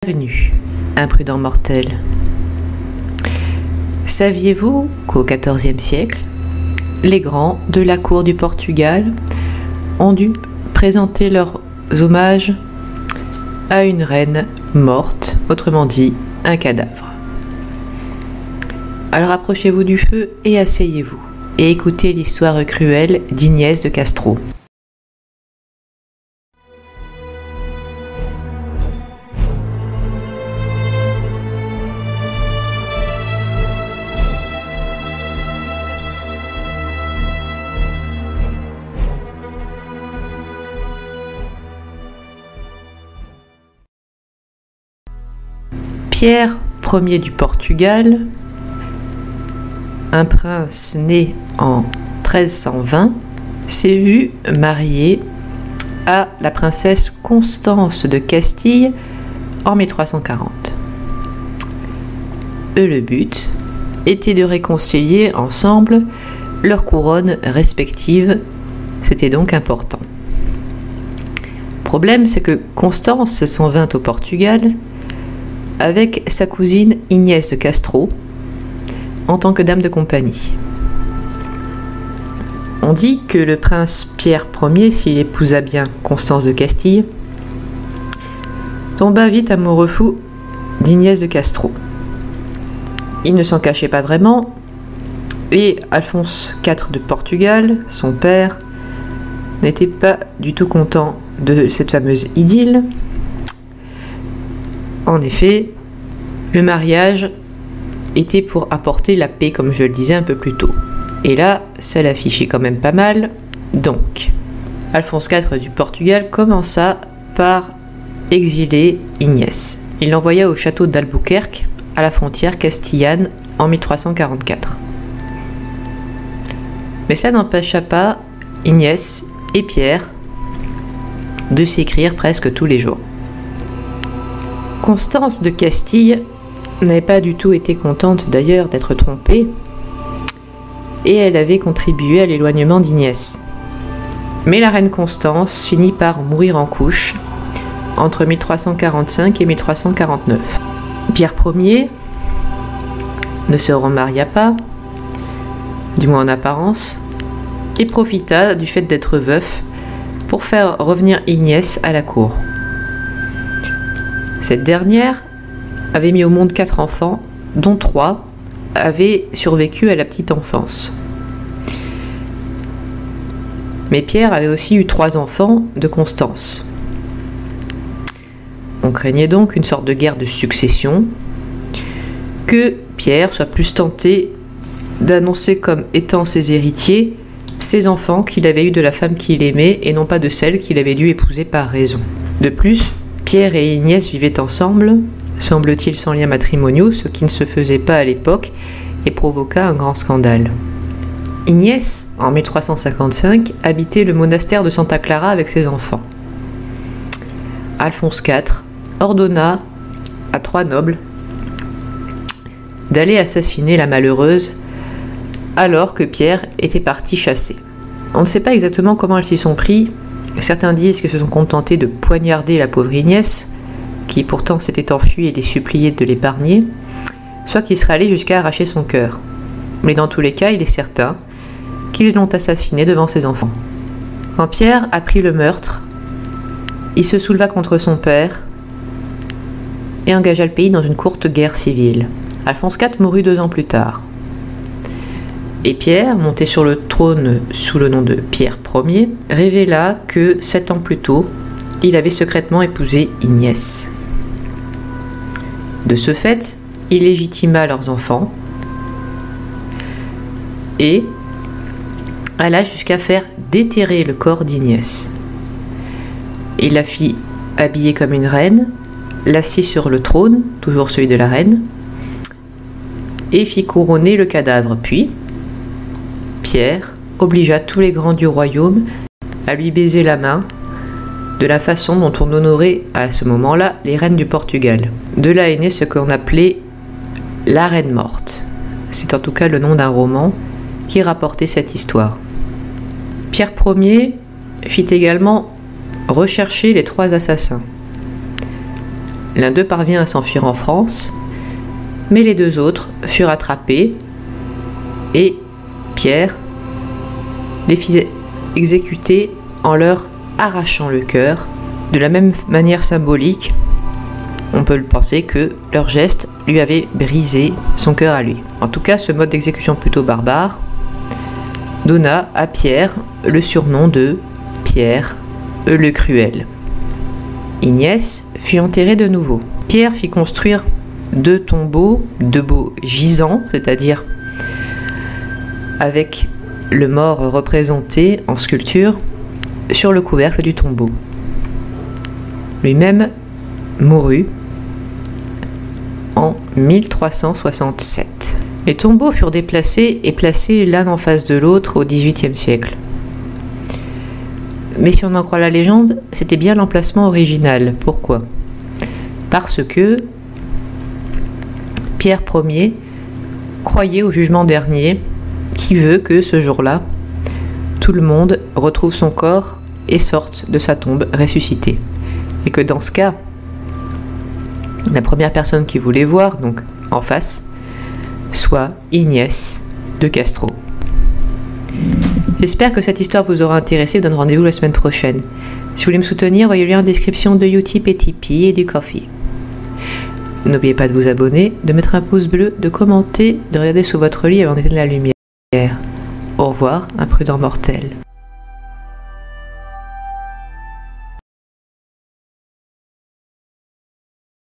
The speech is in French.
Bienvenue, imprudent mortel. Saviez-vous qu'au XIVe siècle, les grands de la cour du Portugal ont dû présenter leurs hommages à une reine morte, autrement dit, un cadavre. Alors approchez-vous du feu et asseyez-vous, et écoutez l'histoire cruelle d'Ignès de Castro. Pierre Ier du Portugal, un prince né en 1320, s'est vu marié à la princesse Constance de Castille en 1340. Le but était de réconcilier ensemble leurs couronnes respectives, c'était donc important. Le problème, c'est que Constance s'en vint au Portugal avec sa cousine Ignès de Castro en tant que dame de compagnie. On dit que le prince Pierre Ier, s'il épousa bien Constance de Castille, tomba vite amoureux fou d'Ignès de Castro. Il ne s'en cachait pas vraiment, et Alphonse IV de Portugal, son père, n'était pas du tout content de cette fameuse idylle. En effet, le mariage était pour apporter la paix, comme je le disais un peu plus tôt. Et là, ça l'affichait quand même pas mal. Donc, Alphonse IV du Portugal commença par exiler Ignès. Il l'envoya au château d'Albuquerque, à la frontière castillane, en 1344. Mais cela n'empêcha pas Ignès et Pierre de s'écrire presque tous les jours. Constance de Castille n'avait pas du tout été contente d'ailleurs d'être trompée, et elle avait contribué à l'éloignement d'Ignès. Mais la reine Constance finit par mourir en couches entre 1345 et 1349. Pierre Ier ne se remaria pas, du moins en apparence, et profita du fait d'être veuf pour faire revenir Ignès à la cour. Cette dernière avait mis au monde 4 enfants, dont 3 avaient survécu à la petite enfance. Mais Pierre avait aussi eu 3 enfants de Constance. On craignait donc une sorte de guerre de succession, que Pierre soit plus tenté d'annoncer comme étant ses héritiers ses enfants qu'il avait eus de la femme qu'il aimait et non pas de celle qu'il avait dû épouser par raison. De plus, Pierre et Ignès vivaient ensemble, semble-t-il sans lien matrimoniaux, ce qui ne se faisait pas à l'époque, et provoqua un grand scandale. Ignès, en 1355, habitait le monastère de Santa Clara avec ses enfants. Alphonse IV ordonna à 3 nobles d'aller assassiner la malheureuse alors que Pierre était parti chasser. On ne sait pas exactement comment ils s'y sont pris. Certains disent qu'ils se sont contentés de poignarder la pauvre Ignès, qui pourtant s'était enfuie et les suppliait de l'épargner, soit qu'ils seraient allés jusqu'à arracher son cœur. Mais dans tous les cas, il est certain qu'ils l'ont assassiné devant ses enfants. Quand Pierre apprit le meurtre, il se souleva contre son père et engagea le pays dans une courte guerre civile. Alphonse IV mourut 2 ans plus tard. Et Pierre, monté sur le trône sous le nom de Pierre Ier, révéla que 7 ans plus tôt, il avait secrètement épousé Ignès. De ce fait, il légitima leurs enfants et alla jusqu'à faire déterrer le corps d'Ignès. Il la fit habiller comme une reine, l'assit sur le trône, toujours celui de la reine, et fit couronner le cadavre. Puis, Pierre obligea tous les grands du royaume à lui baiser la main de la façon dont on honorait à ce moment-là les reines du Portugal. De là est né ce qu'on appelait la reine morte. C'est en tout cas le nom d'un roman qui rapportait cette histoire. Pierre Ier fit également rechercher les 3 assassins. L'un d'eux parvient à s'enfuir en France, mais les deux autres furent attrapés et Pierre les fit exécuter en leur arrachant le cœur. De la même manière symbolique, on peut le penser que leur geste lui avait brisé son cœur à lui. En tout cas, ce mode d'exécution plutôt barbare donna à Pierre le surnom de Pierre le Cruel. Ignès fut enterré de nouveau. Pierre fit construire deux tombeaux gisants, c'est-à-dire avec le mort représenté en sculpture sur le couvercle du tombeau. Lui-même mourut en 1367. Les tombeaux furent déplacés et placés l'un en face de l'autre au XVIIIe siècle. Mais si on en croit la légende, c'était bien l'emplacement original. Pourquoi? Parce que Pierre Ier croyait au jugement dernier qui veut que ce jour-là, tout le monde retrouve son corps et sorte de sa tombe ressuscité. Et que dans ce cas, la première personne qu'il voulait voir, donc en face, soit Ignès de Castro. J'espère que cette histoire vous aura intéressé. Je vous donne rendez-vous la semaine prochaine. Si vous voulez me soutenir, voyez le lien en description de Utip et Tipeee et du Ko-fi. N'oubliez pas de vous abonner, de mettre un pouce bleu, de commenter, de regarder sous votre lit avant d'éteindre la lumière. Au revoir, imprudent mortel.